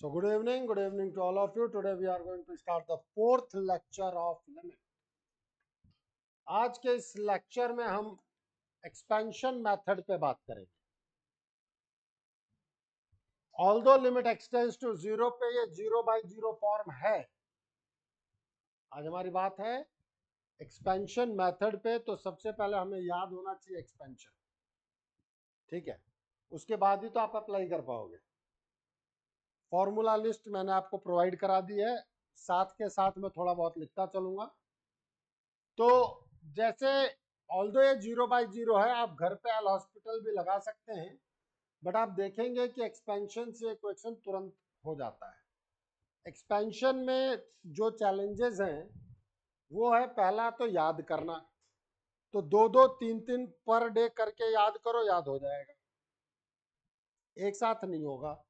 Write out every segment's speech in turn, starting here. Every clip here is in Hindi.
So good evening to all of you. Today we are going to start the fourth lecture of limit. आज के इस लेक्चर में हम एक्सपेंशन मेथड पे बात करेंगे. Although limit x tends to zero पे ये 0/0 फॉर्म है. आज हमारी बात है एक्सपेंशन मेथड पे. तो सबसे पहले हमें याद होना चाहिए एक्सपेंशन, ठीक है. उसके बाद ही तो आप अप्लाई कर पाओगे. फॉर्मूला लिस्ट मैंने आपको प्रोवाइड करा दी है, साथ के साथ मैं थोड़ा बहुत लिखता चलूंगा. तो जैसे ऑल्दो ये 0/0 है, आप घर पे एल हॉस्पिटल भी लगा सकते हैं, बट आप देखेंगे कि एक्सपेंशन से इक्वेशन तुरंत हो जाता है. एक्सपेंशन में जो चैलेंजेस हैं वो है, पहला तो याद करना. तो 2-2 3-3 पर डे करके याद करो, याद हो जाएगा. एक साथ नहीं होगा.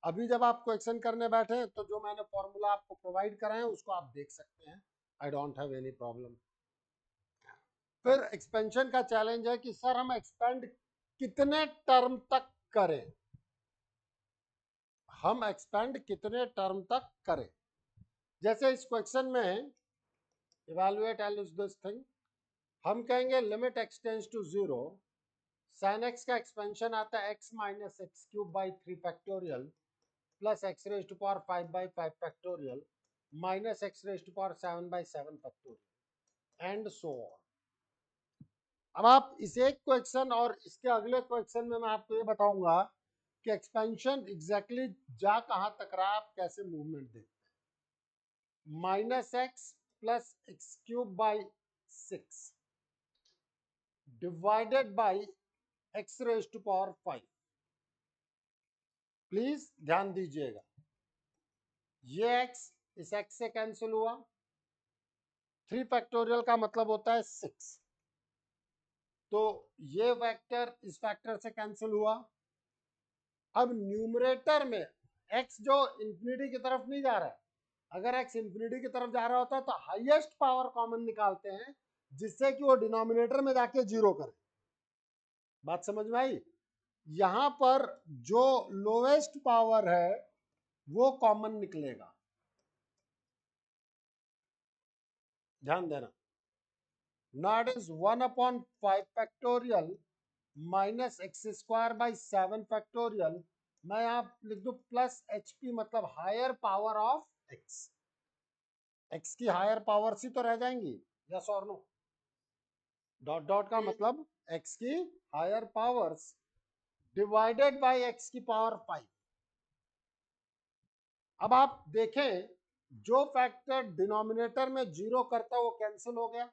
अभी जब आप क्वेश्चन करने बैठे तो जो मैंने फॉर्मूला आपको प्रोवाइड कराए हैं उसको आप देख सकते हैं. I don't have any problem. फिर एक्सपेंशन का चैलेंज है कि सर हम एक्सपेंड कितने टर्म तक करें. हम एक्सपेंड कितने टर्म तक करें. जैसे इस क्वेश्चन में evaluate L is this thing, हम कहेंगे limit x tends to 0, sin x का एक्सपेंशन आता है x minus x cube by 3 factorial plus x raise to power 5/5 factorial minus x raise to power 7/7 factorial and so on. अब आप इस एक क्वेश्चन और इसके अगले क्वेश्चन में मैं आपको ये बताऊंगा कि एक्सपेंशन एग्जैक्टली जा कहां तक रहा, आप कैसे मूवमेंट देखते हैं. Minus x plus x cube by 6 divided by x raise to power 5. Please ध्यान दीजिएगा, ये x इस x से कैंसिल हुआ. 3 फैक्टोरियल का मतलब होता है 6, तो ये वेक्टर इस फैक्टर से कैंसिल हुआ. अब न्यूमरेटर में x जो इंफिनिटी की तरफ नहीं जा रहा है, अगर x इंफिनिटी की तरफ जा रहा होता है तो हाईएस्ट पावर कॉमन निकालते हैं जिससे कि वो डिनोमिनेटर में जाके 0 करे. बात समझ में आई. यहां पर जो लोएस्ट पावर है वो कॉमन निकलेगा, ध्यान देना. Not is 1/5 factorial minus x square by 7 factorial. मैं यहां लिख दू प्लस एच पी, मतलब higher power of x. X की हायर पावर्स ही तो रह जाएंगी, यस और नो. डॉट डॉट का मतलब एक्स की higher powers divided by x की पावर 5. अब आप देखें, जो फैक्टर डिनोमिनेटर में 0 करता है वो कैंसिल हो गया.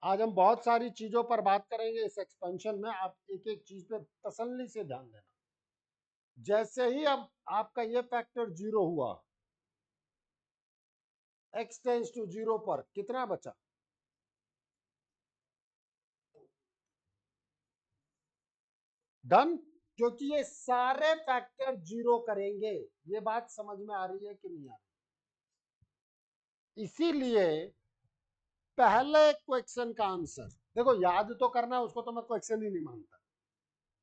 आज हम बहुत सारी चीजों पर बात करेंगे इस एक्सपेंशन में, आप एक एक चीज पे तसल्ली से ध्यान देना. जैसे ही अब आपका ये फैक्टर 0 हुआ, x टेंस टू 0 पर कितना बचा, डन. क्योंकि ये सारे फैक्टर 0 करेंगे. ये बात समझ में आ रही है कि नहीं आ रही. इसीलिए पहले क्वेश्चन का आंसर देखो, याद तो करना है, उसको तो मैं क्वेश्चन ही नहीं मानता.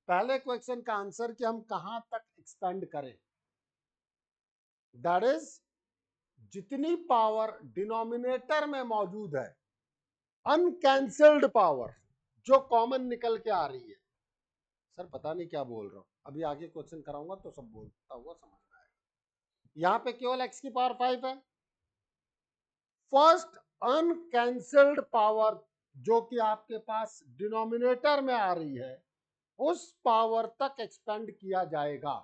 पहले क्वेश्चन का आंसर कि हम कहां तक एक्सपेंड करें, दैट इज जितनी पावर डिनोमिनेटर में मौजूद है, अनकैंसल्ड पावर जो कॉमन निकल के आ रही है. सर पता नहीं क्या बोल रहा हूं, अभी आगे क्वेश्चन कराऊंगा तो सब बोलता हुआ समझ में आएगा. यहां पे केवल x की पावर 5 है. फर्स्ट अनकैंसल्ड पावर जो कि आपके पास डिनोमिनेटर में आ रही है, उस पावर तक एक्सपेंड किया जाएगा.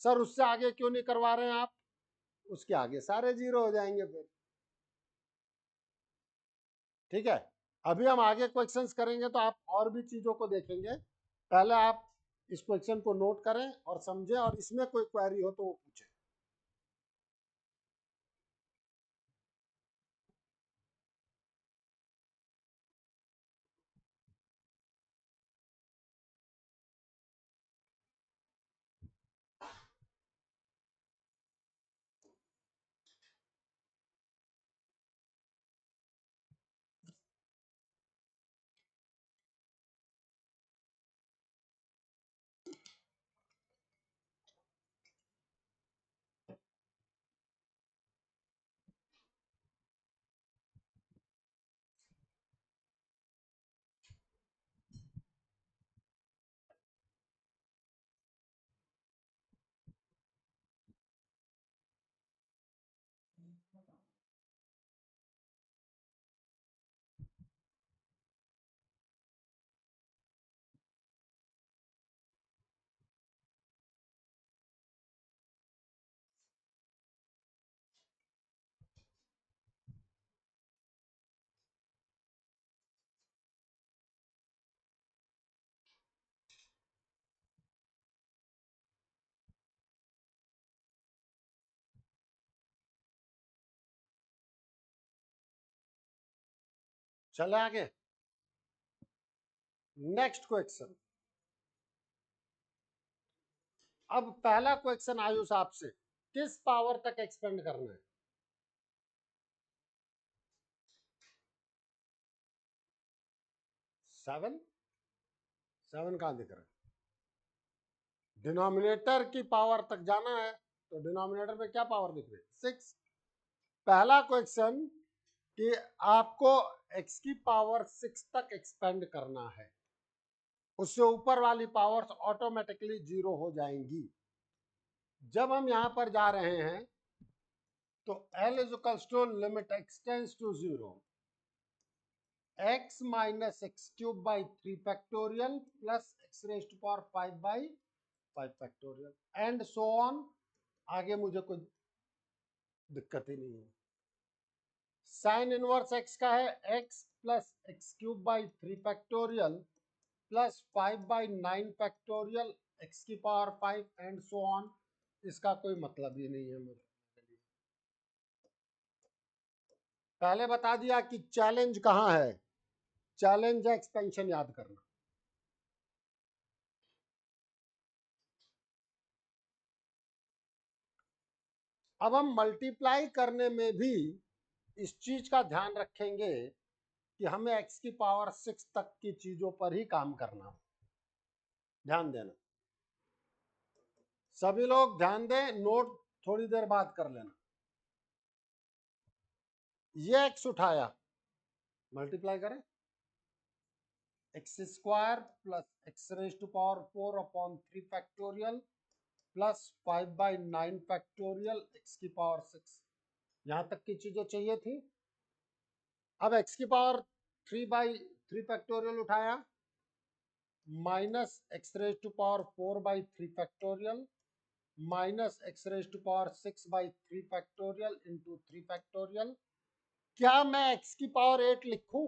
सर उससे आगे क्यों नहीं करवा रहे हैं आप, उसके आगे सारे 0 हो जाएंगे फिर. ठीक है, अभी हम आगे क्वेश्चंस करेंगे तो आप और भी चीजों को देखेंगे. पहले आप इस क्वेश्चन को नोट करें और समझें, और इसमें कोई क्वेरी हो तो वो पूछें. चले आगे। Next question. अब पहला क्वेश्चन आयुष आपसे, किस पावर तक एक्सपेंड करना है? 7। 7 कहां दिख रहा है? डिनोमिनेटर की पावर तक जाना है, तो डिनोमिनेटर में क्या पावर दिख रही है? 6। पहला क्वेश्चन कि आपको x की पावर 6 तक एक्सपेंड करना है, उससे ऊपर वाली पावर्स ऑटोमेटिकली 0 हो जाएंगी। जब हम यहां पर जा रहे हैं तो L is equals to limit x tends to 0 x minus x cube by 3 factorial plus x raise to power 5 by 5 factorial and so on. आगे मुझे कोई दिक्कत ही नहीं है। साइन इनवर्स x का है x plus x cube by 3 factorial plus 5 by 9 factorial x की पावर 5 एंड सो ऑन। इसका कोई मतलब ही नहीं है मुझे। पहले बता दिया कि चैलेंज कहां है। चैलेंज है एक्सपेंशन याद करना। अब हम मल्टीप्लाई करने में भी इस चीज का ध्यान रखेंगे कि हमें x की पावर 6 तक की चीजों पर ही काम करना। ध्यान देना, सभी लोग ध्यान दें, नोट थोड़ी देर बाद कर लेना। ये x उठाया, मल्टीप्लाई करें, x square plus x raise to power 4 upon 3 factorial plus 5 by 9 factorial x की पावर 6। यहां तक की चीजें चाहिए थी। अब एक्स की पावर 3 बाई 3 फैक्टोरियल उठाया, minus x raise to power 4 by 3 factorial minus x raise to power 6 by 3 factorial into 3 factorial. क्या मैं एक्स की पावर 8 लिखूं?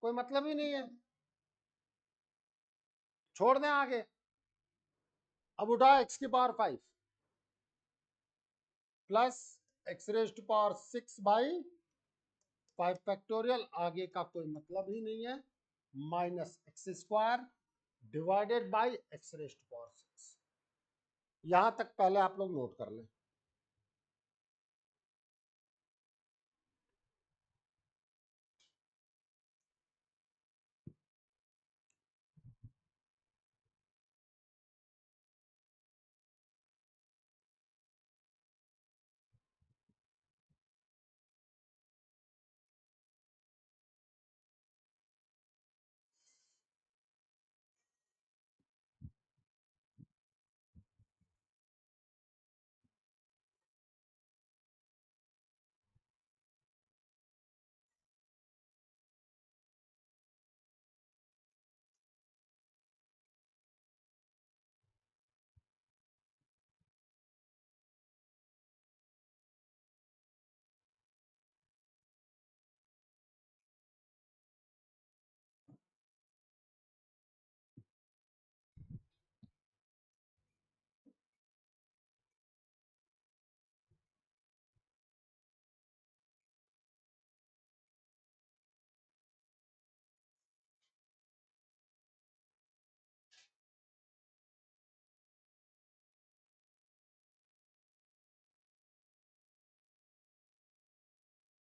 कोई मतलब ही नहीं है, छोड़ दें आगे। अब उठाओ एक्स की power 5 plus x raise to power 6 by 5 factorial, आगे का कोई मतलब ही नहीं है, minus x square divided by x raise to power 6। यहां तक पहले आप लोग नोट कर लें।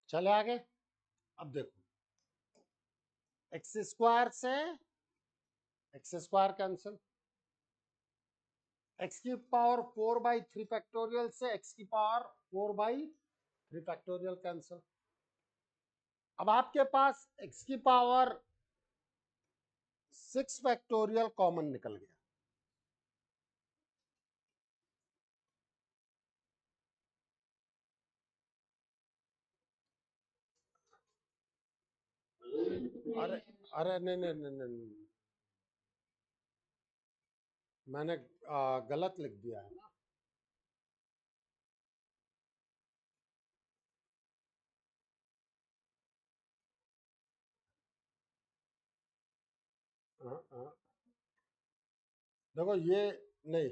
चले आगे। अब देखो, एक्स स्क्वायर से एक्स स्क्वायर कैंसिल, एक्स की पावर 4 बाई 3 फैक्टोरियल से एक्स की पावर 4 बाई 3 फैक्टोरियल कैंसिल। अब आपके पास एक्स की पावर 6 फैक्टोरियल कॉमन निकल गया। अरे अरे नहीं नहीं नहीं नहीं नहीं, मैंने गलत लिख दिया है ना। हाँ, देखो ये नहीं,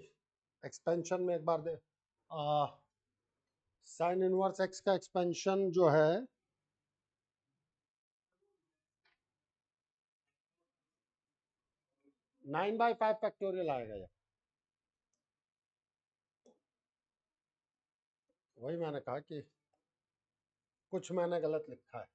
एक्सपेंशन में एक बार दे, साइन इनवर्स एक्स का एक्सपेंशन जो है 9/5 फैक्टोरियल आएगा ये। वही मैंने कहा कि कुछ मैंने गलत लिखा है।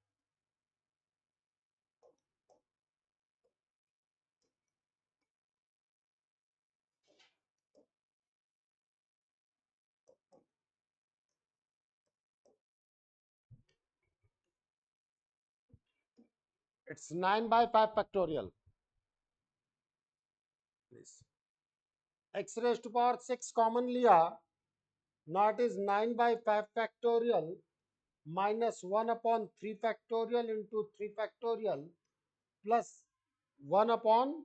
It's 9/5 factorial please. X raise to power 6 common लिया, not is 9/5 factorial minus 1/3 factorial into 3 factorial plus 1/5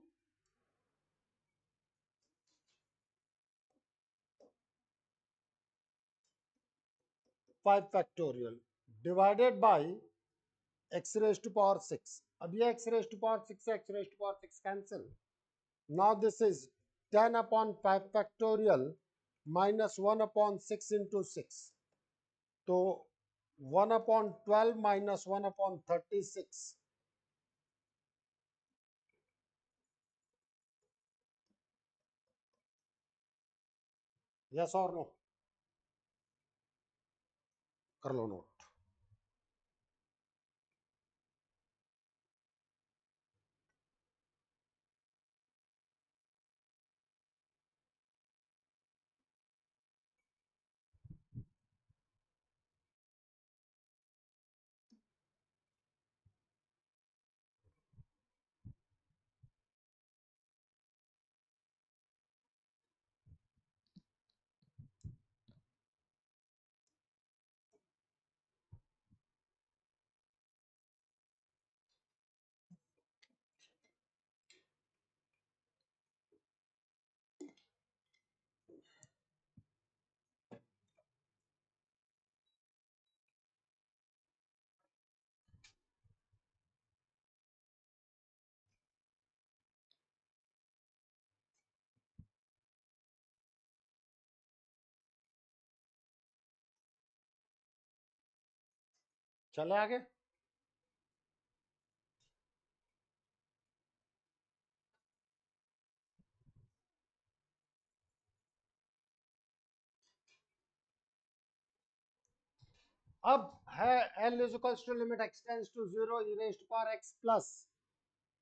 factorial divided by x raise to power 6। अब ये एक्स रेज टू पावर 6 से x raise to power 6 cancel. Now this is 10/5 factorial minus 1/6 into 6, तो 1/12 माइनस 1/36। यस और नो? कर लो नोट। चले आगे। अब है L is equals to limit x tends to 0 e raised to power x plus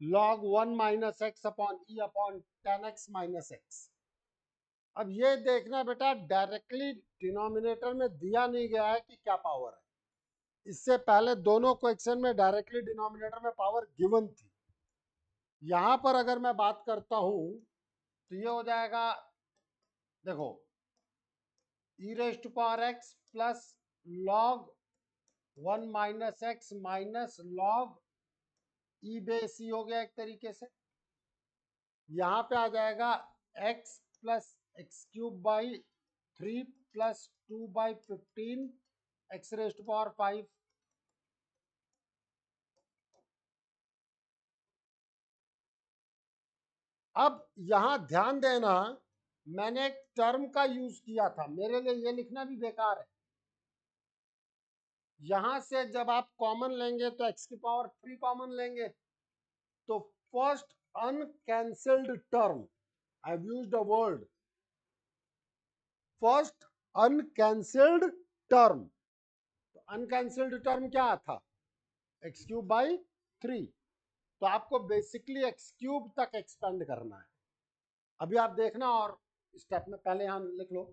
log 1 minus x upon e upon 10x minus x। अब ये देखना बेटा, डायरेक्टली डिनोमिनेटर में दिया नहीं गया है कि क्या पावर है। इससे पहले दोनों क्वेश्चन में डायरेक्टली डिनोमिनेटर में पावर गिवन थी। यहां पर अगर मैं बात करता हूं तो ये हो जाएगा, देखो e raise to power x plus log 1 minus x minus log e base e हो गया एक तरीके से। यहां पे आ जाएगा x plus x cube by 3 plus 2/15 x raise to power 5। अब यहां ध्यान देना, मैंने एक टर्म का यूज किया था, मेरे लिए ये लिखना भी बेकार है। यहां से जब आप कॉमन लेंगे तो x की पावर 3 कॉमन लेंगे, तो first uncancelled term, I have used a word, first uncancelled term. तो अनकैंसल्ड टर्म क्या था? X cube by 3। तो आपको बेसिकली एक्स क्यूब तक एक्सपेंड करना है। अभी आप देखना, और स्टेप में पहले यहां लिख लो।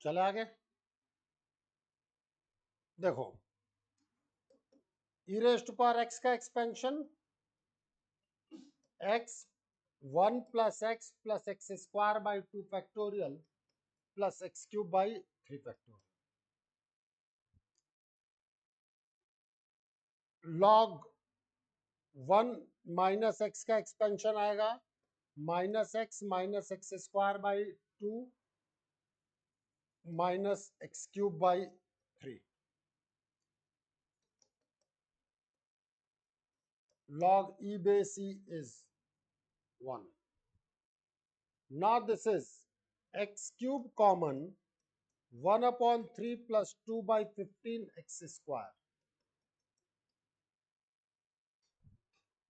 चले आगे। देखो e raise to power x का expansion x 1 plus x square by 2 factorial plus x cube by 3 factorial. Log 1 minus x का एक्सपेंशन आएगा minus x square by 2 minus x cube by 3। log e base e is 1. Now this is x cube common 1 upon 3 plus 2 by 15 x square।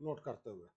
Note करते हुए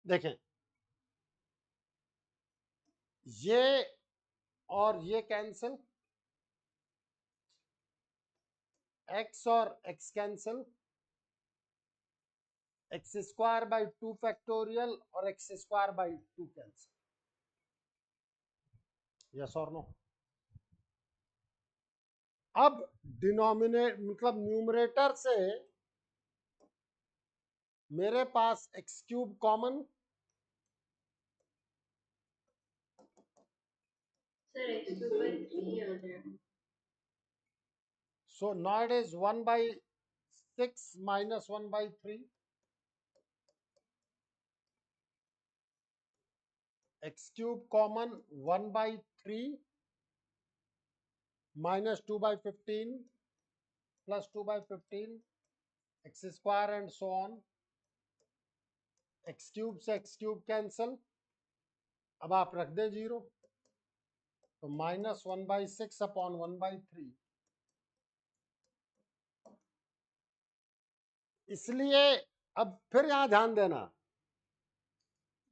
देखें, ये और ये कैंसिल, x और x cancel, x square by 2 factorial और x square by 2 cancel. Yes और नो? अब डिनोमिनेट मतलब न्यूमरेटर से मेरे पास x cube common, so now it is 1 by 6 minus 1 by 3, x cube common 1 by 3 minus 2 by 15 plus 2 by 15 x square and so on, x cube से x क्यूब कैंसिल, अब आप रख दे 0 तो माइनस 1 by 6 अपॉन 1 by 3। इसलिए अब फिर यहां ध्यान देना,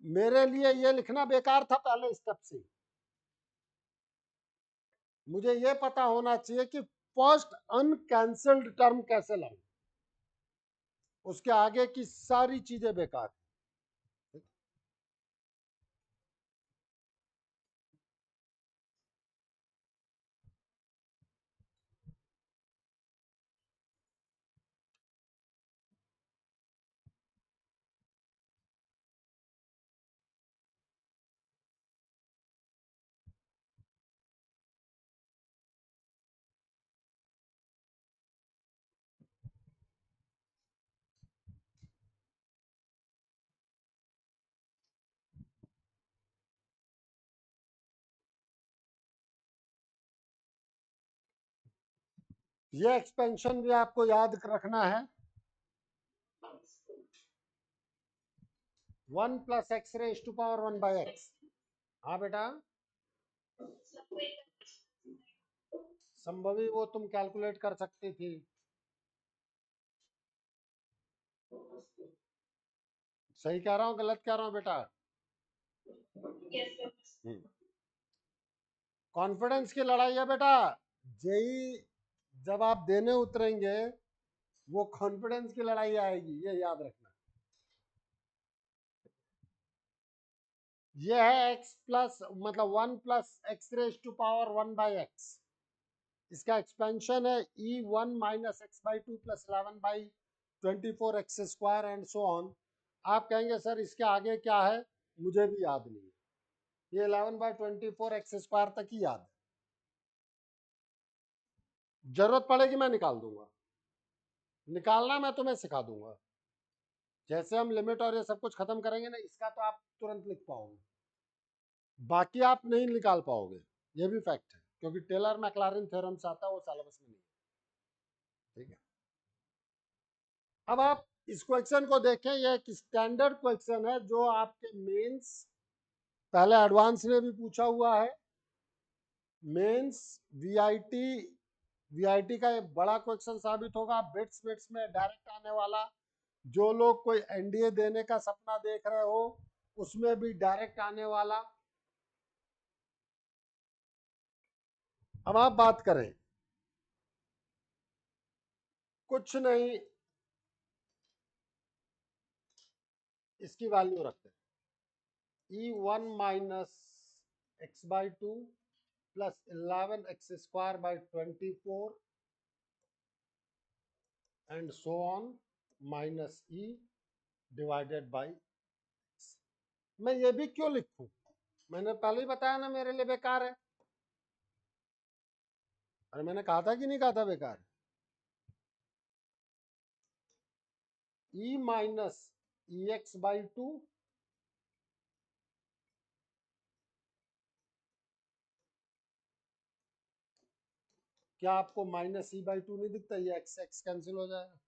मेरे लिए ये लिखना बेकार था पहले स्टेप से। मुझे ये पता होना चाहिए कि फर्स्ट अनकैंसल्ड टर्म कैसे लाऊं, उसके आगे की सारी चीजें बेकार। ये एक्सपेंशन भी आपको याद रखना है, 1 plus x raise to power 1 by x. हाँ बेटा, संभवी वो तुम कैलकुलेट कर सकती थी। सही कह रहा हूँ गलत कह रहा हूँ बेटा? कॉन्फिडेंस की लड़ाई है बेटा। जेई जब आप देने उतरेंगे वो कॉन्फिडेंस की लड़ाई आएगी, ये याद रखना। ये है x प्लस मतलब 1 plus x raise to power 1 by x, इसका एक्सपेंशन है e1 minus x by 2 plus 11 by 24 x square and so on. आप कहेंगे सर इसके आगे क्या है, मुझे भी याद नहीं है, ये 11 बाई 24 एक्स स्क्वायर तक ही याद है, जरूरत पड़ेगी मैं निकाल दूंगा, निकालना मैं तुम्हें सिखा दूंगा। जैसे हम लिमिट और ये सब कुछ खत्म करेंगे ना, इसका तो आप तुरंत लिख पाओगे, बाकी आप नहीं निकाल पाओगे, ये भी फैक्ट है, क्योंकि टेलर मैक्लारिन थ्योरम से आता है, वो सिलेबस में नहीं है। ठीक है, अब आप इस क्वेश्चन को देखें, यह एक स्टैंडर्ड क्वेश्चन है जो आपके मेंस पहले एडवांस में भी पूछा हुआ है मीन्स वीआईटी, वीआईटी का एक बड़ा क्वेश्चन साबित होगा, बिट्स बिट्स में डायरेक्ट आने वाला। जो लोग कोई एनडीए देने का सपना देख रहे हो उसमें भी डायरेक्ट आने वाला। अब आप बात करें, कुछ नहीं, इसकी वैल्यू रखते हैं E1 minus x by two plus 11x² by 24 and so on minus E divided by x। मैं ये भी क्यों लिखूं, मैंने पहले ही बताया ना मेरे लिए बेकार है। अरे मैंने कहा था कि नहीं कहा था बेकार। E माइनस EX/2 क्या आपको माइनस E/2 नहीं दिखता, ये एक्स एक्स कैंसिल हो जाएगा,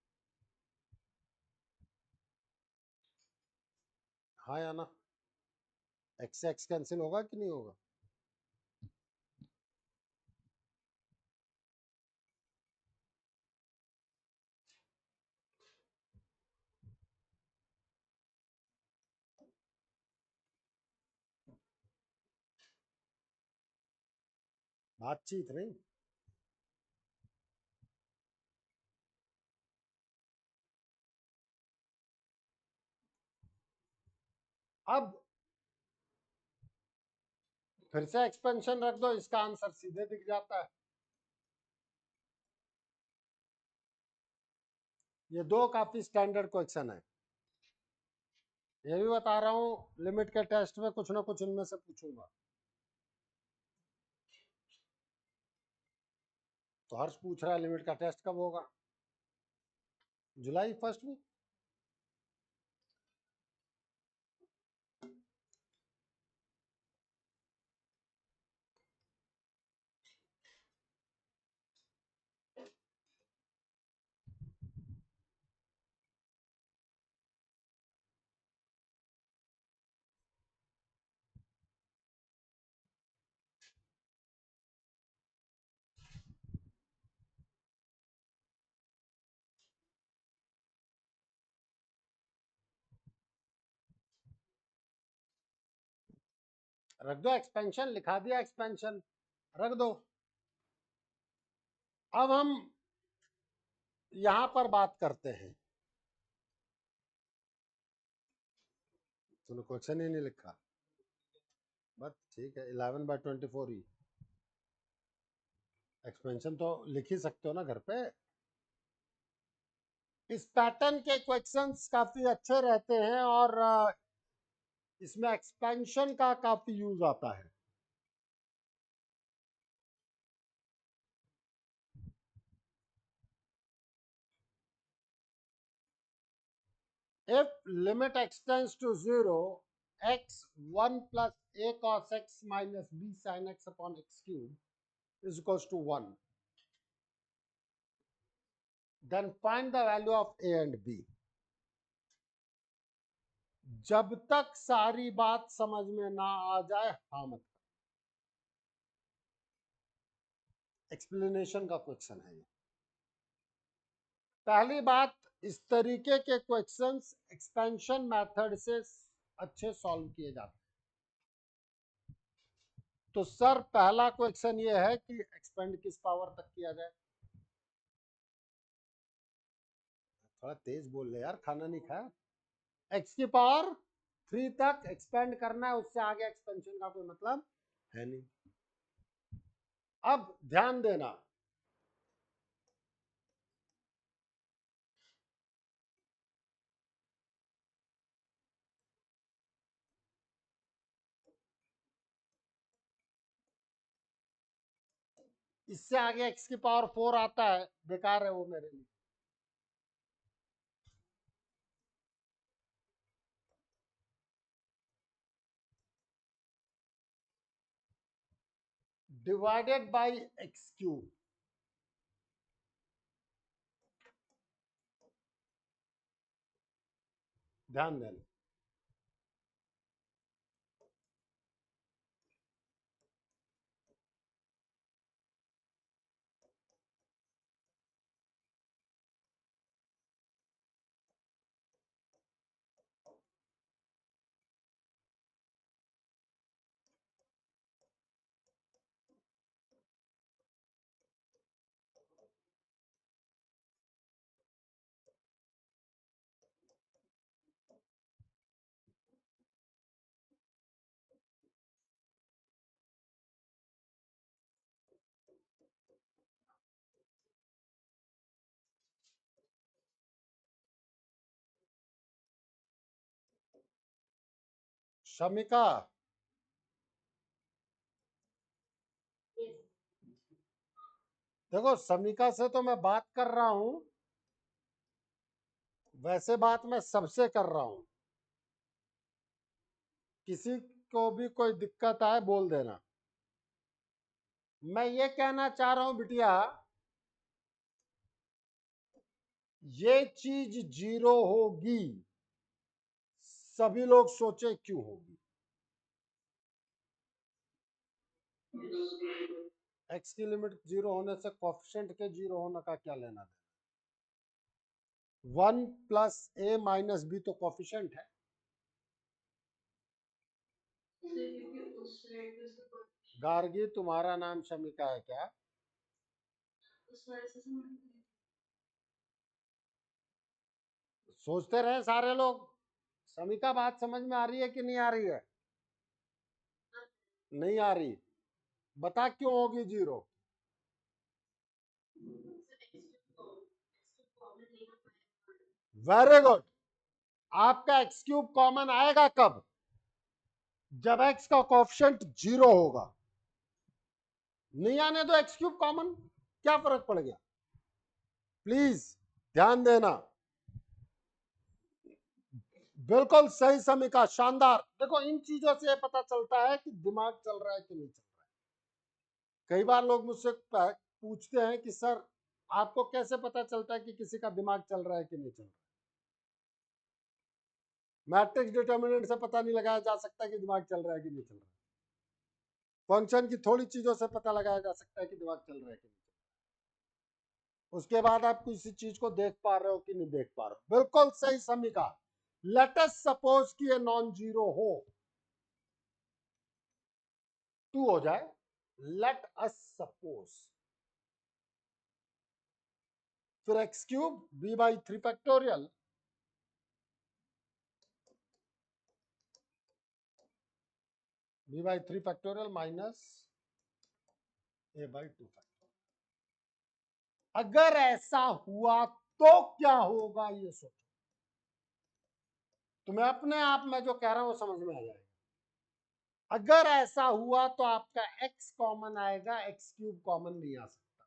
हाँ या ना, एक्स एक्स कैंसिल होगा कि नहीं होगा। बातचीत नहीं, अब फिर से एक्सपेंशन रख दो, इसका आंसर सीधे दिख जाता है। ये दो काफी स्टैंडर्ड क्वेश्चन है, ये भी बता रहा हूं लिमिट के टेस्ट में कुछ ना कुछ इनमें से पूछूंगा। तो हर्ष पूछ रहा है लिमिट का टेस्ट कब होगा, जुलाई फर्स्ट वीक। रख दो एक्सपेंशन, लिखा दिया एक्सपेंशन, रख दो। अब हम यहां पर बात करते हैं, तूने क्वेश्चन ही नहीं लिखा, बस ठीक है, 11/24 ही एक्सपेंशन तो लिख ही सकते हो ना घर पे। इस पैटर्न के क्वेश्चंस काफी अच्छे रहते हैं और इसमें एक्सपेंशन का काफी यूज आता है। If limit x tends to 0, x 1 plus a cos x minus b sin x upon x cube is equals to 1. Then find the value of a and b. जब तक सारी बात समझ में ना आ जाए हाँ मत, एक्सप्लेनेशन का क्वेश्चन है ये। पहली बात, इस तरीके के क्वेश्चंस एक्सपेंशन मेथड से अच्छे सॉल्व किए जाते हैं। तो सर पहला क्वेश्चन ये है कि एक्सपेंड किस पावर तक किया जाए। थोड़ा तेज बोल ले यार, खाना नहीं खाया। एक्स की पावर 3 तक एक्सपेंड करना है, उससे आगे एक्सपेंशन का कोई मतलब है नहीं। अब ध्यान देना, इससे आगे एक्स की पावर 4 आता है, बेकार है वो मेरे लिए। डिवाइडेड बाई एक्स क्यूब, ध्यान देना। शमिका, देखो शमिका से तो मैं बात कर रहा हूं, वैसे बात मैं सबसे कर रहा हूं। किसी को भी कोई दिक्कत आए बोल देना। मैं ये कहना चाह रहा हूं बिटिया, ये चीज जीरो होगी, सभी लोग सोचे क्यों होगी? एक्स की लिमिट जीरो होने से कोफिशिएंट के जीरो होने का क्या लेना देना? 1 प्लस ए माइनस बी तो कोफिशिएंट है। गार्गी, तुम्हारा नाम शमिका है क्या? सोचते रहे सारे लोग। शमिका, बात समझ में आ रही है कि नहीं आ रही है? नहीं आ रही? बता क्यों होगी जीरो? Very good. आपका एक्स क्यूब कॉमन आएगा कब? जब एक्स का कोफिशिएंट जीरो होगा। नहीं आने दो एक्स क्यूब कॉमन, क्या फर्क पड़ गया? प्लीज ध्यान देना। बिल्कुल सही समीका, शानदार। देखो इन चीजों से पता चलता है कि दिमाग चल रहा है कि नहीं चल रहा है। कई बार लोग मुझसे पूछते हैं कि सर आपको कैसे पता चलता है कि किसी का दिमाग चल रहा है कि नहीं चल रहा है? मैट्रिक्स डिटर्मिनेंट से पता नहीं लगाया जा सकता कि दिमाग चल रहा है कि नहीं चल रहा है। फंक्शन की थोड़ी चीजों से पता लगाया जा सकता है कि दिमाग चल रहा है कि नहीं चल रहा है। उसके बाद आप किसी चीज को देख पा रहे हो कि नहीं देख पा रहे हो। बिल्कुल सही समीका। लेट अस सपोज कि ये नॉन जीरो हो, 2 हो जाए। लेट अस सपोज, फिर x cube b by 3 factorial, b by 3 factorial minus a by 2 factorial. अगर ऐसा हुआ तो क्या होगा ये सोचो। तुम्हें अपने आप में जो कह रहा हूं वो समझ में आ जाएगा। अगर ऐसा हुआ तो आपका x कॉमन आएगा, एक्स क्यूब कॉमन नहीं आ सकता।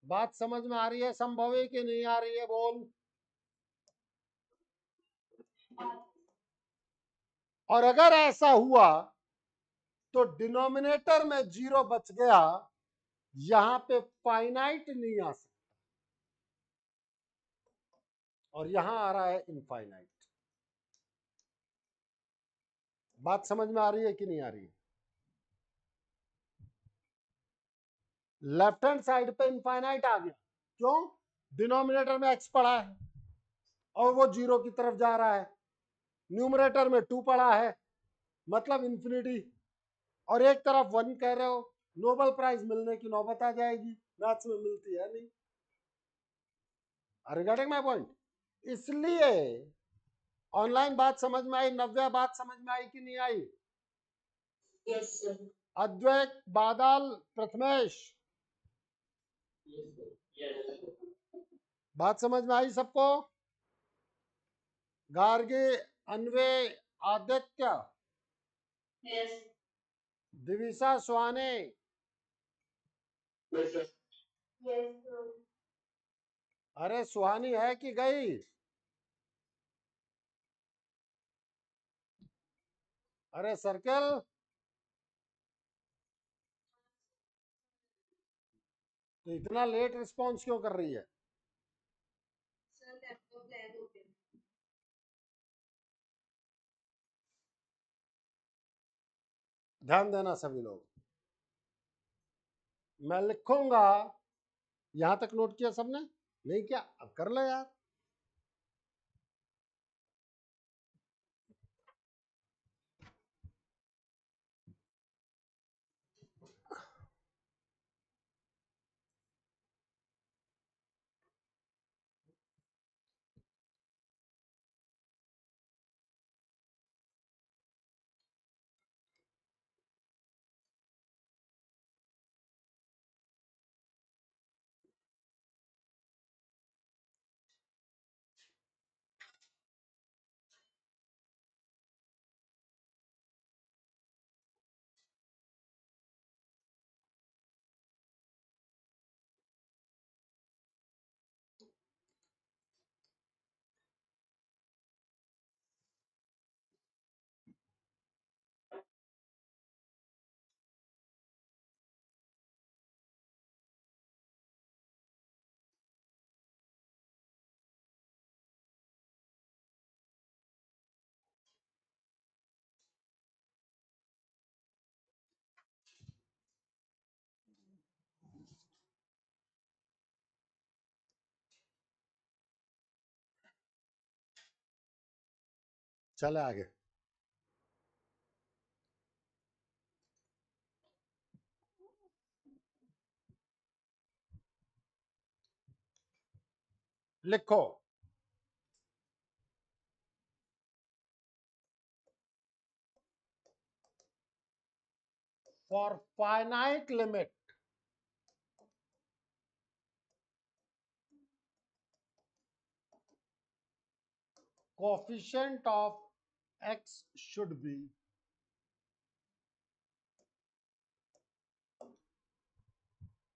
बात समझ में आ रही है? संभव है कि नहीं आ रही है? बोल। और अगर ऐसा हुआ तो डिनोमिनेटर में जीरो बच गया, यहां पे फाइनाइट नहीं आ सकता, और यहां आ रहा है इनफाइनाइट। बात समझ में आ रही है कि नहीं आ रही है? लेफ्ट हैंड साइड पे इनफाइनाइट आ गया, क्यों? डिनोमिनेटर में एक्स पड़ा है और वो जीरो की तरफ जा रहा है, न्यूमरेटर में 2 पड़ा है, मतलब इंफिनिटी। और एक तरफ 1 कह रहे हो, नोबेल प्राइज मिलने की नौबत आ जाएगी। मैथ्स में मिलती है नहीं। रिगार्डिंग माय पॉइंट, इसलिए ऑनलाइन बात समझ में आई? नव्या बात समझ में आई कि नहीं आई? Yes sir. अद्वैत, बादल, प्रथमेश, बात समझ में आई सबको? Garge, Anvay, Aditya, yes, Divisha, Suhane, yes sir. अरे सुहानी है कि गई? अरे सर्कल, तो इतना लेट रिस्पॉन्स क्यों कर रही है? ध्यान देना सभी लोग, मैं लिखूंगा। यहां तक नोट किया सबने? नहीं किया? अब कर लो यार। चले आगे। लिखो for finite limit coefficient of x should be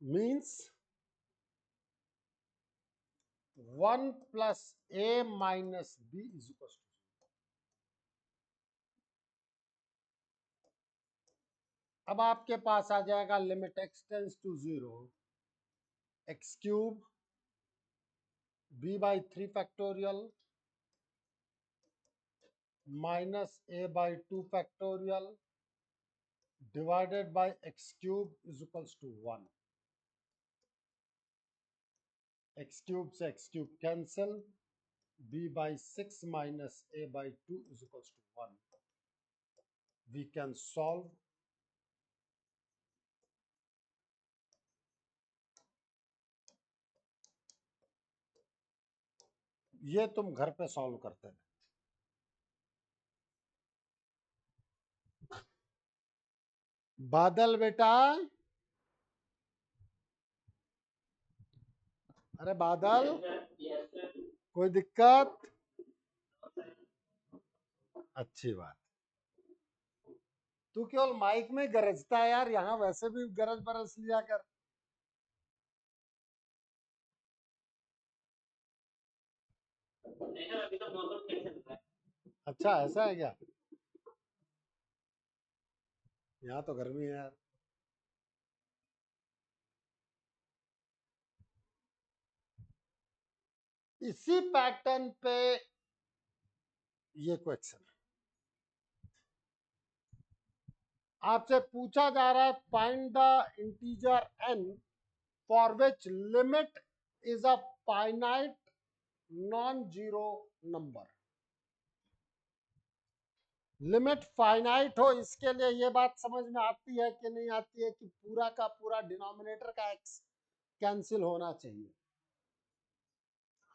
means 1 plus a minus b is equal to, अब आपके पास आ जाएगा limit x tends to 0 x cube b by 3 factorial minus a by 2 factorial divided by x cube is equals to 1. x cube से x cube cancel, b by 6 minus a by 2 is equals to 1. We can solve. ये तुम घर पे सॉल्व करते हैं। बादल बेटा, अरे बादल, कोई दिक्कत? अच्छी बात। तू केवल माइक में गरजता है यार, यहाँ वैसे भी गरज बरस लिया कर। अच्छा ऐसा है क्या? यहाँ तो गर्मी है यार। इसी पैटर्न पे ये क्वेश्चन आपसे पूछा जा रहा है, find the integer n for which limit is a finite non zero number. Limit finite हो, इसके लिए ये बात समझ में आती है कि नहीं आती है कि पूरा का पूरा डिनोमिनेटर का x कैंसिल होना चाहिए,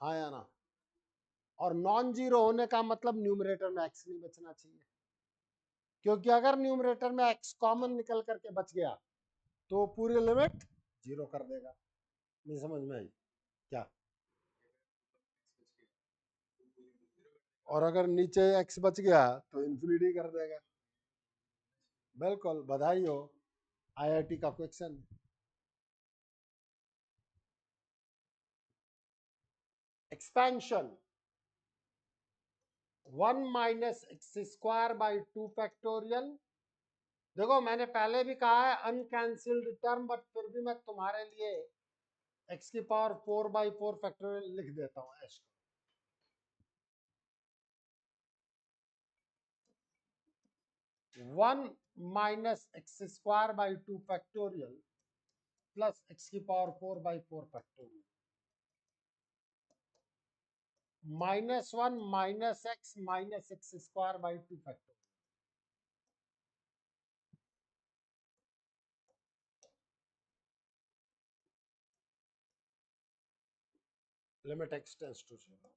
हाँ या ना? और नॉन जीरो होने का मतलब न्यूमरेटर में x नहीं बचना चाहिए, क्योंकि अगर न्यूमरेटर में x कॉमन निकल करके बच गया तो पूरी लिमिट जीरो कर देगा। नहीं समझ में आई क्या? और अगर नीचे x बच गया तो इन्फिनिटी कर देगा। बिल्कुल, बधाई हो, आईआईटी का question. Expansion 1 minus x square by 2 factorial. देखो मैंने पहले भी कहा है अनकैंसिल्ड टर्म, बट फिर भी मैं तुम्हारे लिए x की पावर 4 बाई 4 फैक्टोरियल लिख देता हूँ ऐश। 1 minus x square by 2 factorial plus x की power 4 by 4 factorial -1 minus x square by 2 factorial. Limit x tends to 0।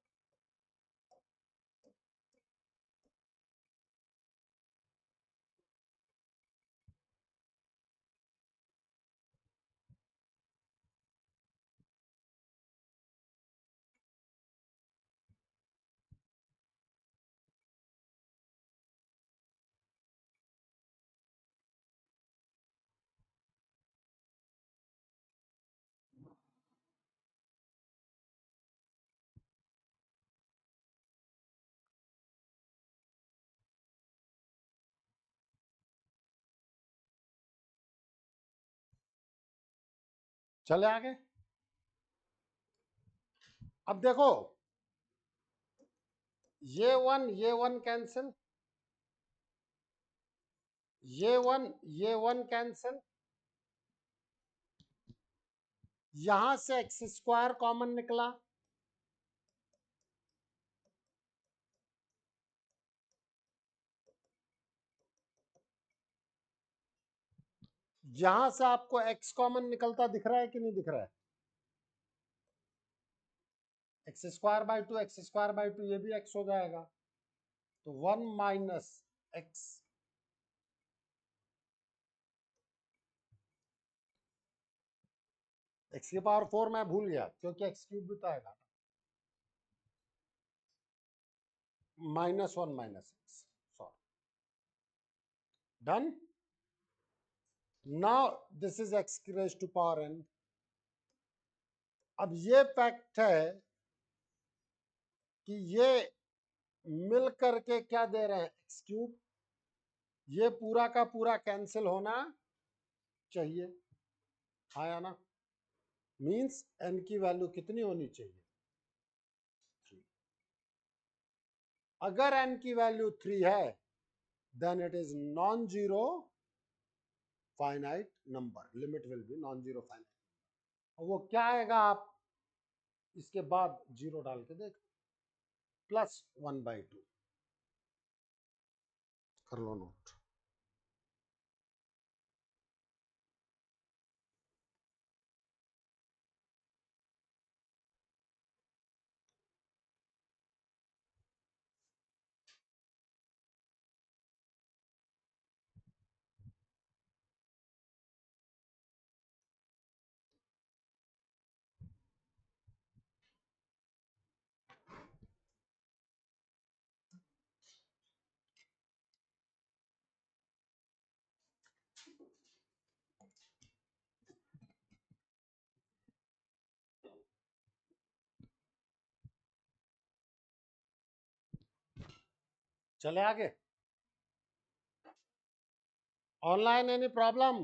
चले आगे। अब देखो ये वन कैंसिल, ये वन कैंसिल, यहां से एक्स स्क्वायर कॉमन निकला, यहां से आपको x कॉमन निकलता दिख रहा है कि नहीं दिख रहा है? X square by two, x square by two, ये भी x हो जाएगा। तो 1 माइनस एक्स, एक्स की पावर 4 मैं भूल गया क्योंकि एक्स क्यूब भी तो आएगा, -1 minus x, sorry. Done. Now this is x की रेज टू पावर n। अब ये फैक्ट है कि ये मिल करके क्या दे रहे हैं, एक्स क्यूब। ये पूरा का पूरा कैंसिल होना चाहिए, हाँ या ना? मीन्स n की वैल्यू कितनी होनी चाहिए, 3। अगर n की वैल्यू 3 है then it is non zero finite number, limit will be non zero finite. वो क्या आएगा आप इसके बाद जीरो डाल के देख, +1/2 कर लो नोट। चले आगे। Online any problem?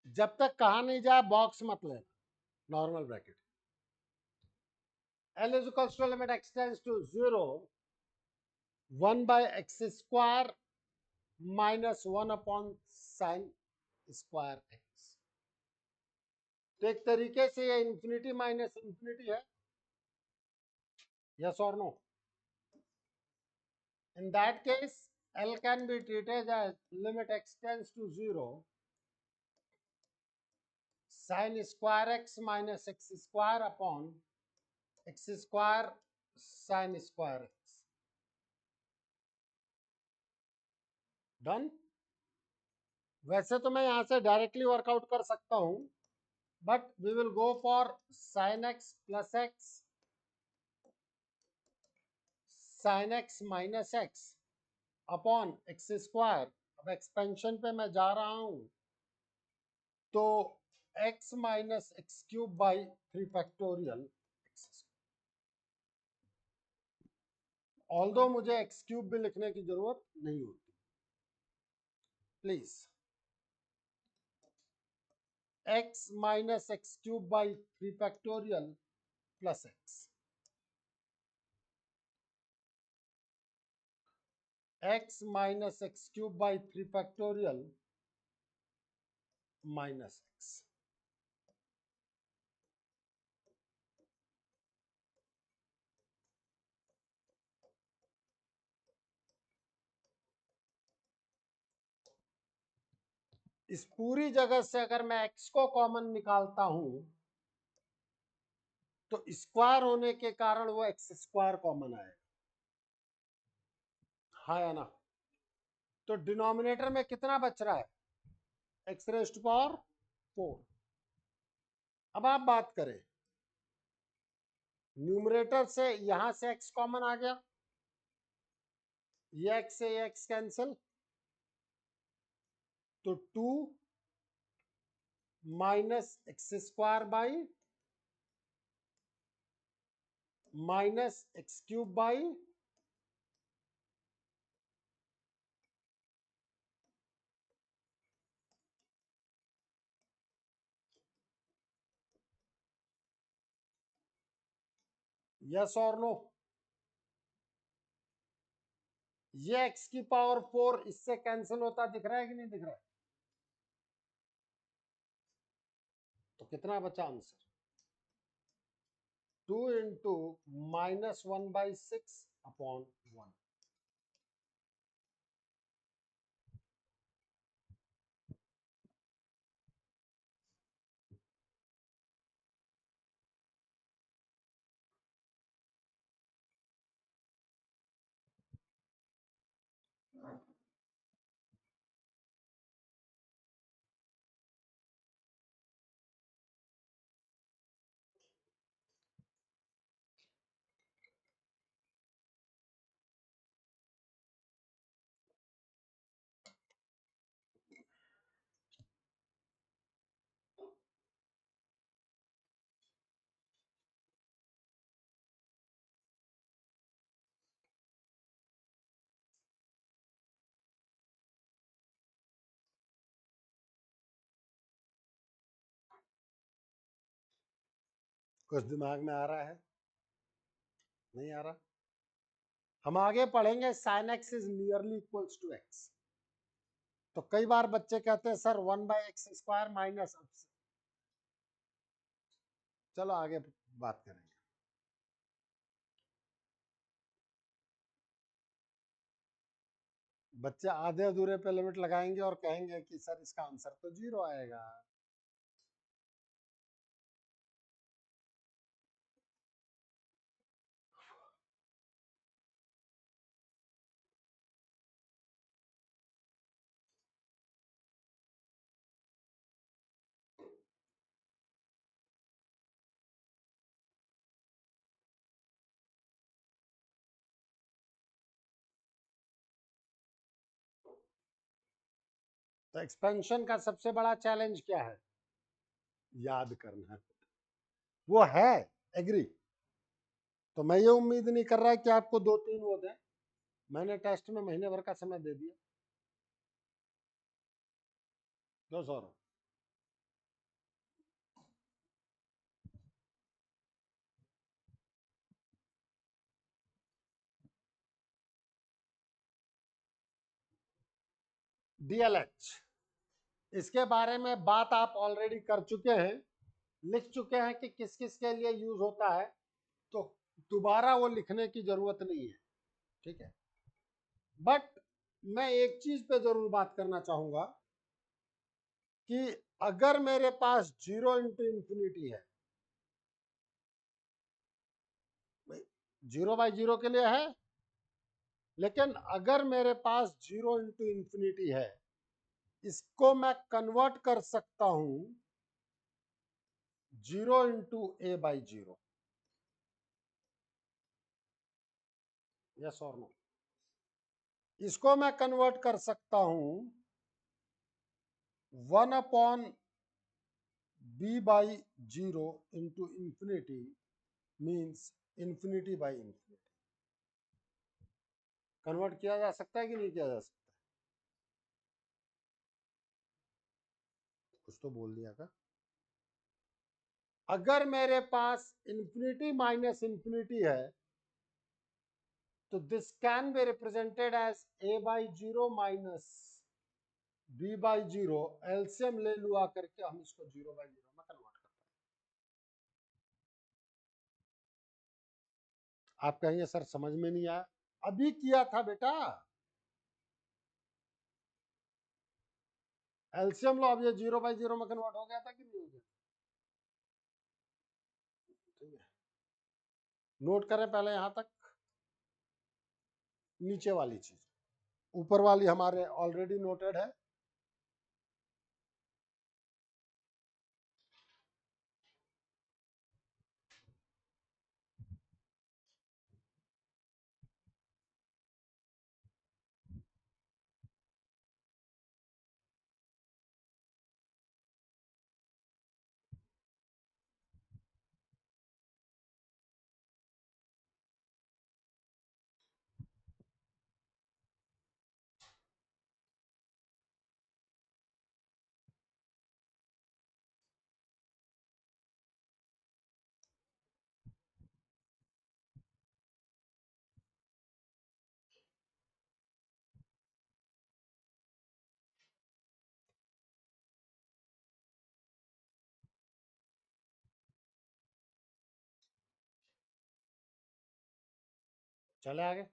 जब तक कहा नहीं जाए बॉक्स मत लेना, normal bracket. L is equals to limit x tends to 0, 1 by x square minus 1 upon sin square x। तो एक तरीके से ये इंफिनिटी माइनस इंफिनिटी है, यस और no? In that case L can be treated as limit x tends to 0, sin square x minus x square upon x square sin square x। Done. वैसे तो मैं यहां से डायरेक्टली वर्कआउट कर सकता हूं, but we will go for sin x plus x sin x minus x upon x square. अब एक्सपेंशन पे मैं जा रहा हूं तो x minus x cube by 3 factorial. Although मुझे एक्स क्यूब भी लिखने की जरूरत नहीं होती, please. x minus x cube by 3 factorial plus x minus x cube by 3 factorial minus x। इस पूरी जगह से अगर मैं x को कॉमन निकालता हूं तो स्क्वायर होने के कारण वो एक्स स्क्वायर कॉमन आएगा, हाँ या ना? तो डिनोमिनेटर में कितना बच रहा है, एक्स रेज़ टू पावर 4। अब आप बात करें न्यूमरेटर से, यहां से x कॉमन आ गया, ये x से ये x कैंसिल, तो 2 minus x square by minus x cube by yes और नो? ये x की पावर 4 इससे कैंसिल होता दिख रहा है कि नहीं दिख रहा है? तो कितना बचा आंसर? 2 इंटू -1/6/1। कुछ दिमाग में आ रहा है? नहीं आ रहा? हम आगे पढ़ेंगे sin x is nearly equals to x। तो कई बार बच्चे कहते हैं सर 1/x² माइनस। चलो आगे बात करेंगे। बच्चे आधे अधूरे पे लिमिट लगाएंगे और कहेंगे कि सर इसका आंसर तो 0 आएगा। तो एक्सपेंशन का सबसे बड़ा चैलेंज क्या है? याद करना। वो है, एग्री। तो मैं ये उम्मीद नहीं कर रहा कि आपको 2-3 वो दें। मैंने टेस्ट में महीने भर का समय दे दिया। दो सौरभ, DLH इसके बारे में बात आप ऑलरेडी कर चुके हैं, लिख चुके हैं कि किस किस के लिए यूज होता है, तो दोबारा वो लिखने की जरूरत नहीं है, ठीक है। बट मैं एक चीज पे जरूर बात करना चाहूंगा कि अगर मेरे पास 0 इंटू इंफिनिटी है, 0/0 के लिए है, लेकिन अगर मेरे पास 0 इंटू इंफिनिटी है, इसको मैं कन्वर्ट कर सकता हूं 0 इंटू a/0। यस और नो? इसको मैं कन्वर्ट कर सकता हूं 1/b/0 into infinity, means infinity/infinity। Convert किया जा सकता है कि नहीं किया जा सकता? कुछ तो बोल दिया था। अगर मेरे पास इंफिनिटी माइनस इंफिनिटी है, तो this can be represented as a/0 minus b/0। LCM ले लुआ करके हम इसको 0/0 में कन्वर्ट करते हैं। आप कहेंगे सर समझ में नहीं आया। अभी किया था बेटा, एलसीएम लो, अब ये 0/0 में कन्वर्ट हो गया था कि नहीं हो गया? ठीक है, नोट करें पहले यहां तक। नीचे वाली चीज, ऊपर वाली हमारे ऑलरेडी नोटेड है। चले आगे।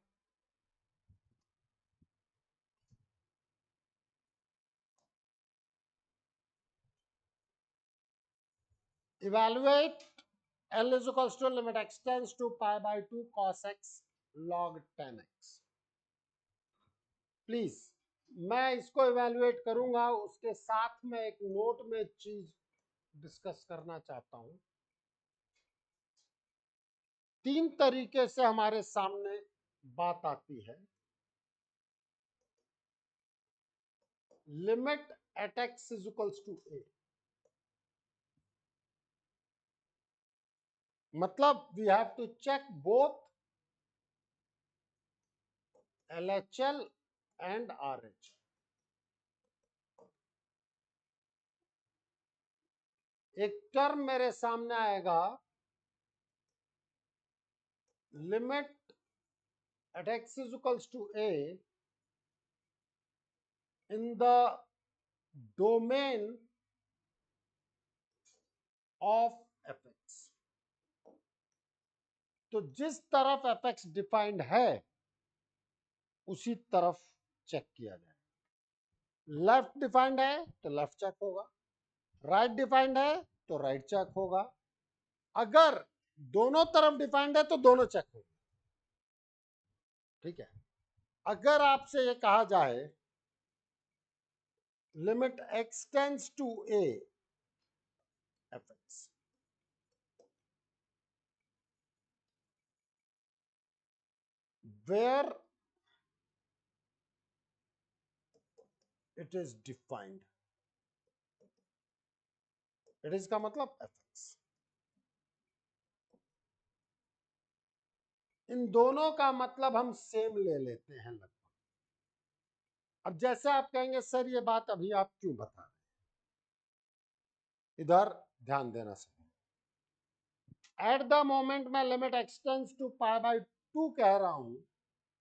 Evaluate L is equals to limit x tends to pi by 2 cos x log 10x। Please मैं इसको इवेलुएट करूंगा, उसके साथ में एक नोट में चीज डिस्कस करना चाहता हूं। तीन तरीके से हमारे सामने बात आती है। Limit at x is equals to a, मतलब we have to check both LHL and RH। एक टर्म मेरे सामने आएगा, limit at x is equals to a in the domain of fx। तो जिस तरफ fx डिफाइंड है उसी तरफ चेक किया जाए। लेफ्ट डिफाइंड है तो लेफ्ट चेक होगा, राइट डिफाइंड है तो राइट चेक होगा, अगर दोनों तरफ डिफाइंड है तो दोनों चेक होगा। ठीक है, अगर आपसे ये कहा जाए limit x tends to a fx, where it is defined, it is का मतलब fx। इन दोनों का मतलब हम सेम ले लेते हैं लगभग। अब जैसे आप कहेंगे सर ये बात अभी आप क्यों बता रहे, इधर ध्यान देना सर। एट द मोमेंट मैं limit x tends to pi by 2 कह रहा हूं,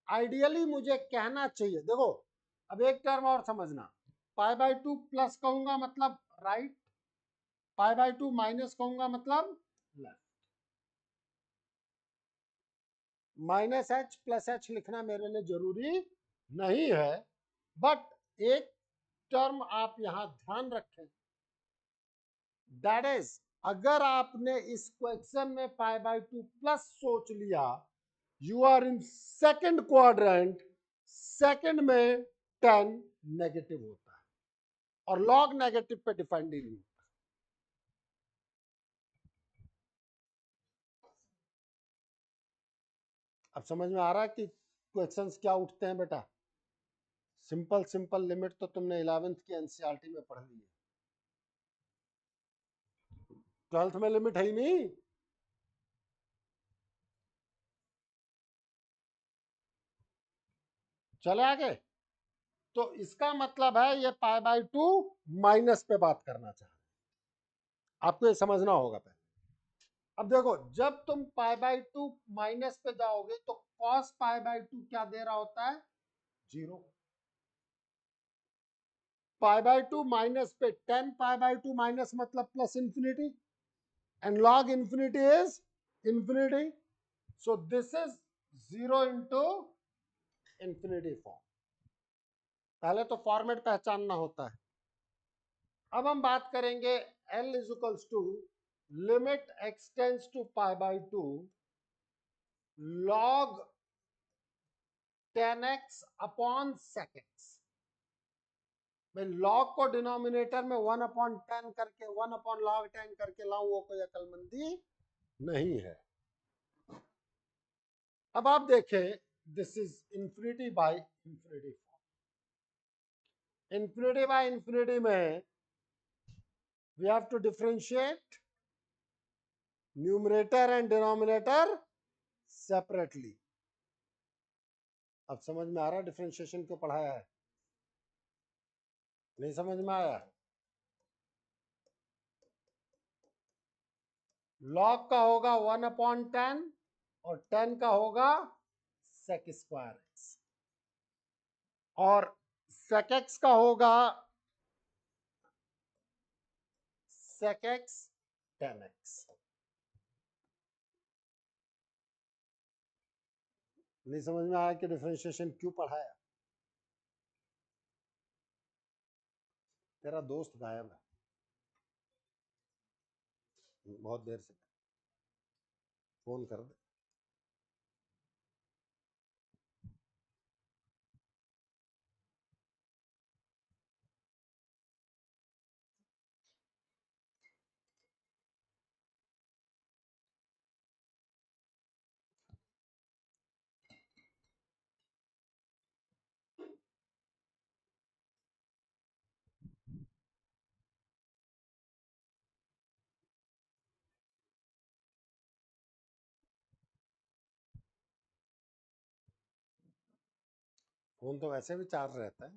आइडियली मुझे कहना चाहिए, देखो अब एक टर्म और समझना, पाई बाई 2 प्लस कहूंगा मतलब राइट, पाई बाई 2 माइनस कहूंगा मतलब left. Minus H plus H लिखना मेरे लिए जरूरी नहीं है, बट एक टर्म आप यहां ध्यान रखें, दैट इज अगर आपने इस क्वेश्चन में पाई बाई 2 प्लस सोच लिया, you are in second quadrant, second में 10 नेगेटिव होता है और लॉग नेगेटिव पे डिफाइंड ही नहीं होता। अब समझ में आ रहा है कि क्वेश्चंस क्या उठते हैं बेटा। सिंपल सिंपल लिमिट तो तुमने 11th की एनसीईआरटी में पढ़ ली है, 12th में लिमिट है ही नहीं। चले आगे। तो इसका मतलब है ये पाई बाई 2 माइनस पे बात करना चाह रहे हैं, आपको ये समझना होगा पहले। अब देखो जब तुम पाई बाई 2 माइनस पे जाओगे तो कॉस पाई बाई 2 क्या दे रहा होता है, 0। पाई बाई 2 माइनस पे 10 पाई बाई 2 माइनस मतलब plus infinity, and log infinity is infinity, so this is 0 into infinity form. पहले तो फॉर्मेट पहचानना होता है। अब हम बात करेंगे L is equals to limit x tends to pi by 2 log 10x upon sec x। मैं लॉग को डिनोमिनेटर में 1 अपॉन 10 करके 1 अपॉन लॉग 10 करके लाऊं, वो कोई अकलमंदी नहीं है। अब आप देखें, this is infinity by infinity form. Infinity by infinity में we have to differentiate numerator and denominator separately. अब समझ में आ रहा है डिफरेंशिएशन क्यों पढ़ाया है, नहीं समझ में आया। लॉग का होगा 1 अपॉन 10 और 10 का होगा सेक स्क्वायर एक्स, और सेक एक्स का होगा सेक एक्स 10x। नहीं समझ में आया कि डिफरेंशिएशन क्यों पढ़ाया? तेरा दोस्त गायब है बहुत देर से, फोन कर दे। फोन तो वैसे भी चार्ज रहता है।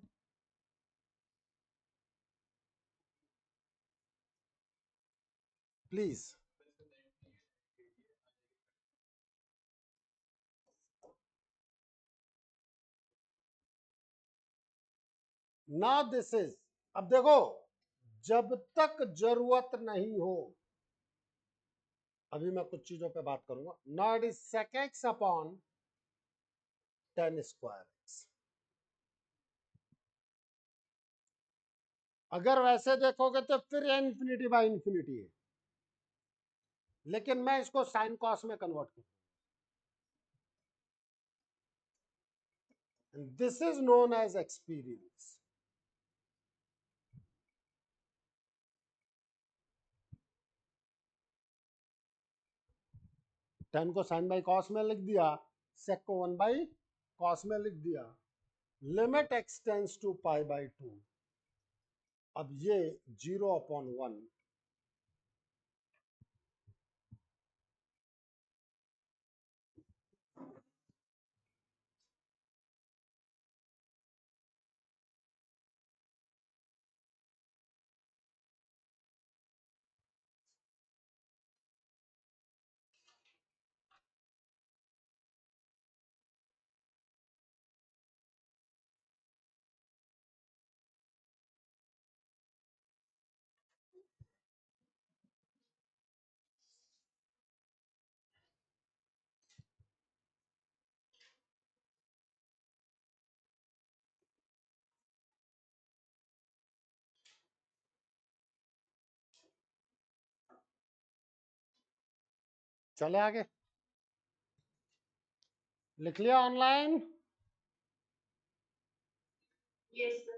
प्लीज ना दिस इज, अब देखो, जब तक जरूरत नहीं हो, अभी मैं कुछ चीजों पे बात करूंगा, not is sec x upon 10 square x. अगर वैसे देखोगे तो फिर ये इंफिनिटी बाय इंफिनिटी है, लेकिन मैं इसको साइन कॉस में कन्वर्ट करूं, this is known as experience. 10 को साइन बाई कॉस में लिख दिया, सेक को 1 बाई कॉस में लिख दिया, limit x tends to pi by 2, अब ये 0/1। चले आगे, लिख लिया ऑनलाइन? Yes, sir.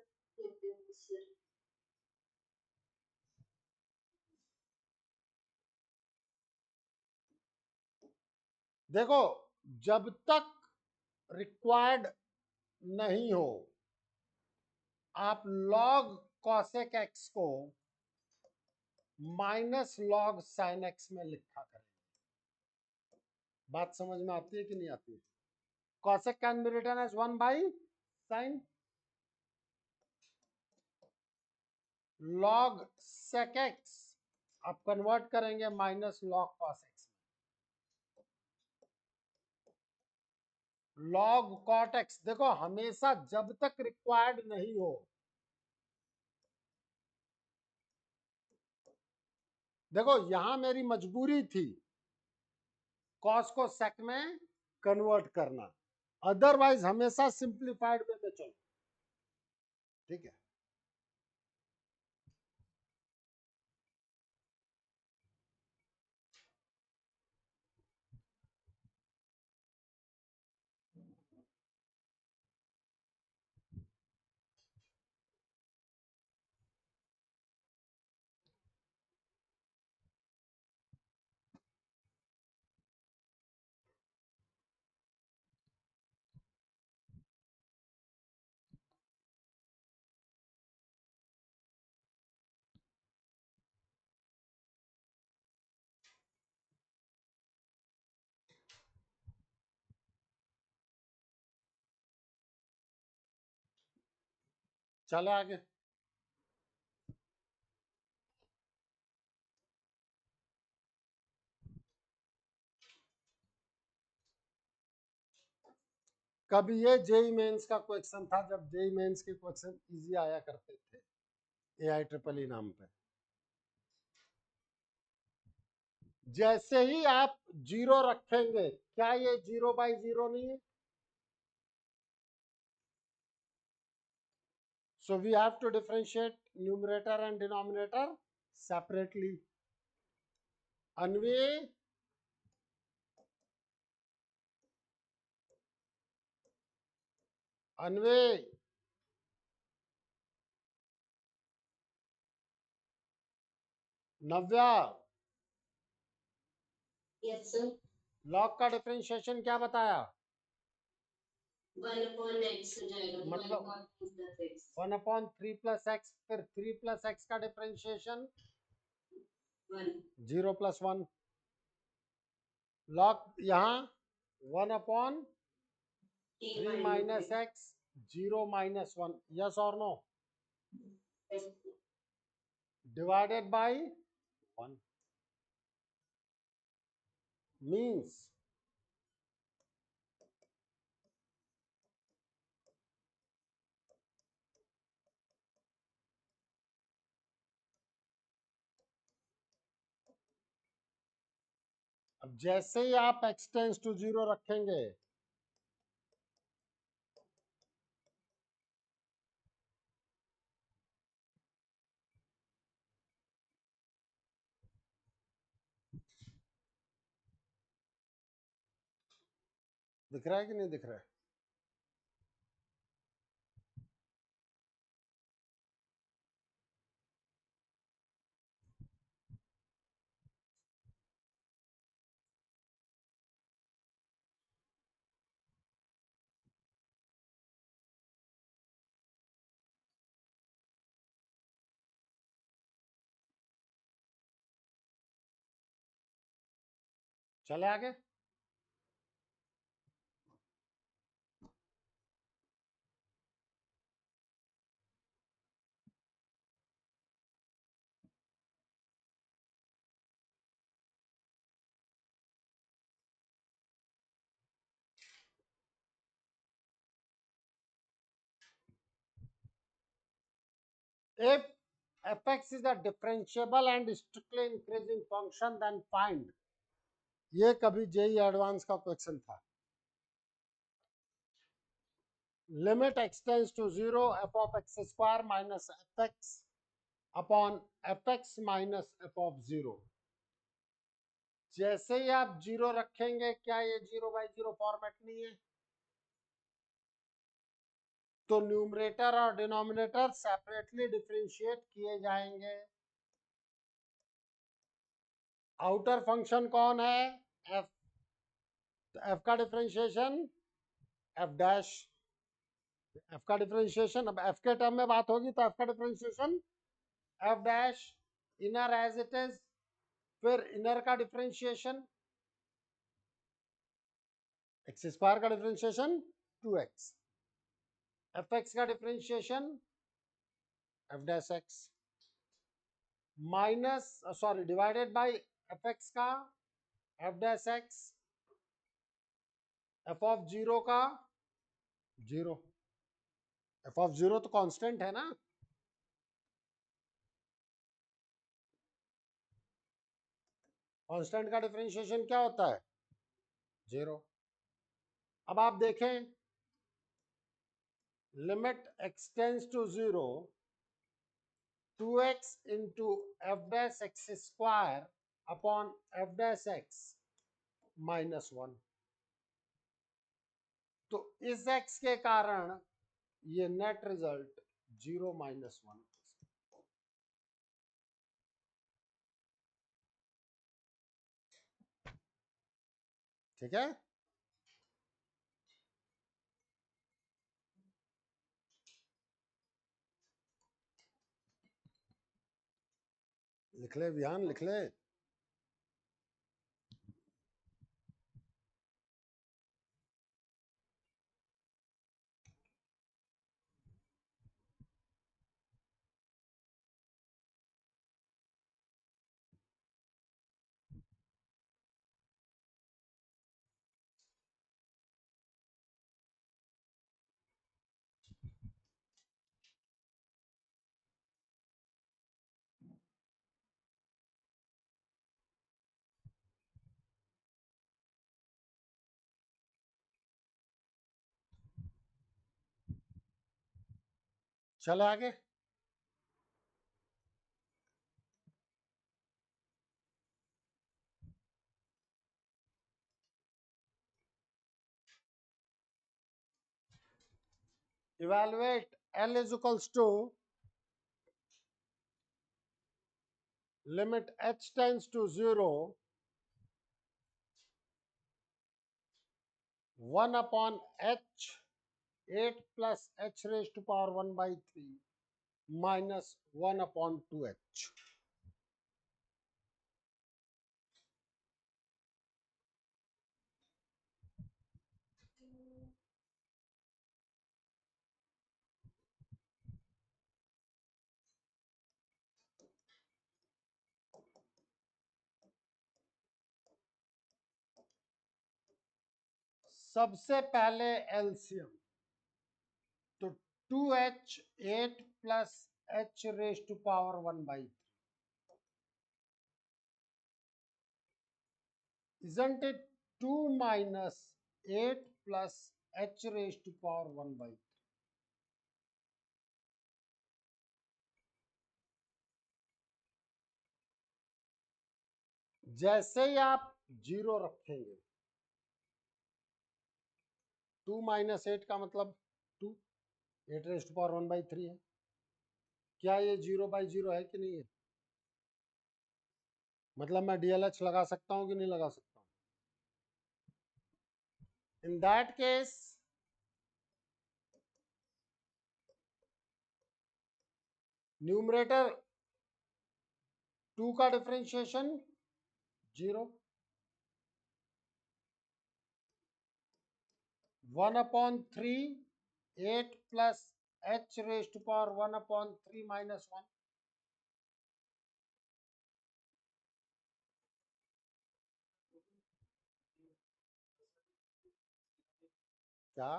देखो, जब तक रिक्वायर्ड नहीं हो, आप लॉग कॉसेक एक्स को माइनस लॉग साइन एक्स में लिखा करें। बात समझ में आती है कि नहीं आती है? Cosec can be written as 1 by sine, log sec x आप कन्वर्ट करेंगे minus log cos x, log cot x. देखो, हमेशा जब तक रिक्वायर्ड नहीं हो, देखो यहां मेरी मजबूरी थी कॉस को सेक में कन्वर्ट करना, अदरवाइज हमेशा सिंप्लीफाइड वे में चलो। ठीक है, चले आगे। कभी ये जेई मेंस का क्वेश्चन था, जब जेई मेंस के क्वेश्चन इजी आया करते थे AIEEE नाम पे, जैसे ही आप जीरो रखेंगे, क्या ये 0/0 नहीं है? So we have to differentiate numerator and denominator separately. Anvi, Anvi, Navya, Yes, sir. log का डिफरेंशिएशन क्या बताया? 1/x हो जाएगा, मतलब 1/3 + x 1/3 + x, फिर 3 + x का डिफरेंशिएशन 1 0 + 1. log यहाँ 1/3 - x 0 - 1. Yes or no? Yes. Divided by 1 means अब जैसे ही आप x टेंस टू 0 रखेंगे, दिख रहा है कि नहीं दिख रहा है? चले आगे. If fx is a differentiable and strictly increasing function, then find. ये कभी जेई एडवांस का क्वेश्चन था. Limit x tends to 0 f of x square minus fx upon fx minus f of 0. जैसे ही आप 0 रखेंगे, क्या ये 0/0 फॉर्मेट नहीं है? तो न्यूमरेटर और डिनोमिनेटर सेपरेटली डिफरेंशिएट किए जाएंगे. आउटर फंक्शन कौन है? f. तो f का डिफरेंशिएशन f डैश. f का डिफरेंशिएशन, अब f के टर्म में बात होगी तो f का differentiation f dash inner as it is, फिर इनर का डिफरेंशिएशन x स्क्वायर का डिफरेंशिएशन 2x, fx का differentiation f dash x minus sorry divided by fx का f dash x, f of 0 का 0. f ऑफ 0 तो कांस्टेंट है ना. कांस्टेंट का डिफरेंशिएशन क्या होता है? 0. अब आप देखें, limit x tends to 0, 2x into f dash x square upon f dash x minus 1. तो इस x के कारण ये नेट रिजल्ट 0 - 1. ठीक है. लिख ले विहान, लिख ले. चले आगे। Evaluate L is equals to limit h tends to 0, 1 upon h 8 plus h raised to power 1 by 3 minus 1 upon 2h. सबसे पहले एलसीएम, तो 2h 8 plus h raise to power 1 by 3. Isn't it 2 minus 8 plus h raised to power 1 by 3? जैसे ही आप जीरो रखेंगे, 2 माइनस 8 का मतलब 2, 8 रेज टू पावर 1 by 3 है। क्या ये 0 by 0 है कि नहीं है? मतलब मैं डीएलएच लगा सकता हूं कि नहीं लगा सकता हूं? इन दैट केस न्यूमरेटर 2 का differentiation 0, 1 upon 3 8 plus h raised to power 1 upon 3 minus 1. क्या?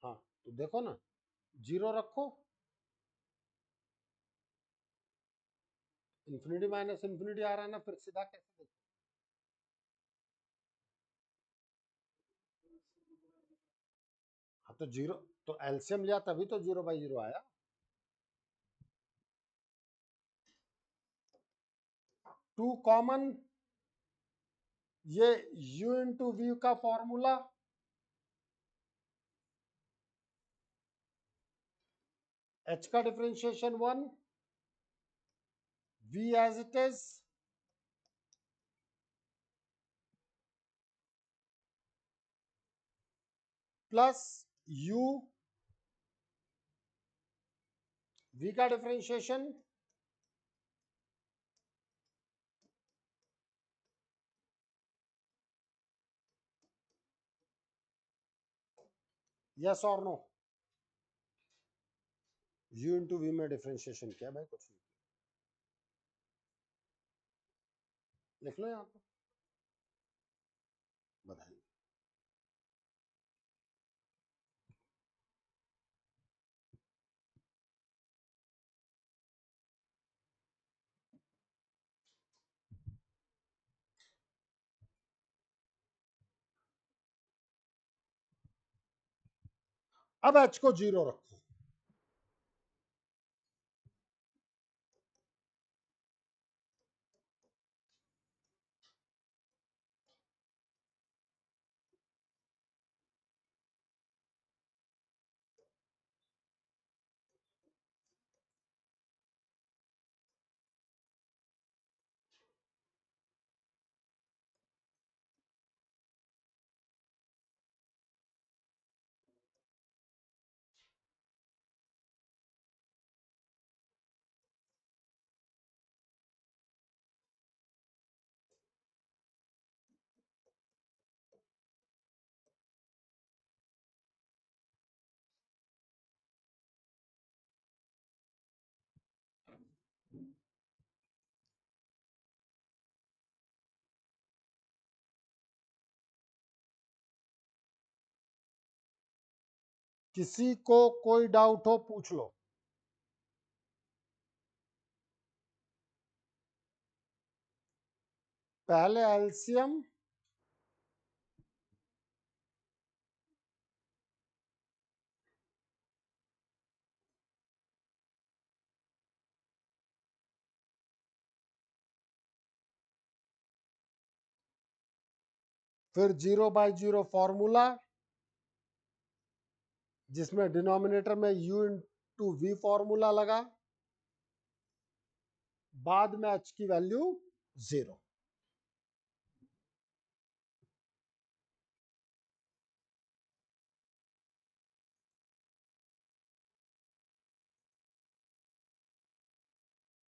हाँ, तो देखो ना, जीरो रखो, इंफिनिटी माइनस इंफिनिटी आ रहा है ना, फिर सीधा कैसे देखो? हाँ, तो जीरो, तो एलसीएम लिया तभी तो 0 by 0 आया। टू कॉमन, ये u इंटू वी का फॉर्मूला, h का differentiation 1, v as it is, plus u v का डिफरेंशिएशन, यस और नो? u इंटू वी में डिफरेंशिएशन क्या भाई? कुछ नहीं, लिख लो यहाँ पर, बताइए। अब h को 0 रखो, किसी को कोई डाउट हो पूछ लो। पहले एलसीएम फिर 0/0 फॉर्मूला, जिसमें डिनोमिनेटर में u इंटू वी फॉर्मूला लगा, बाद में h की वैल्यू 0।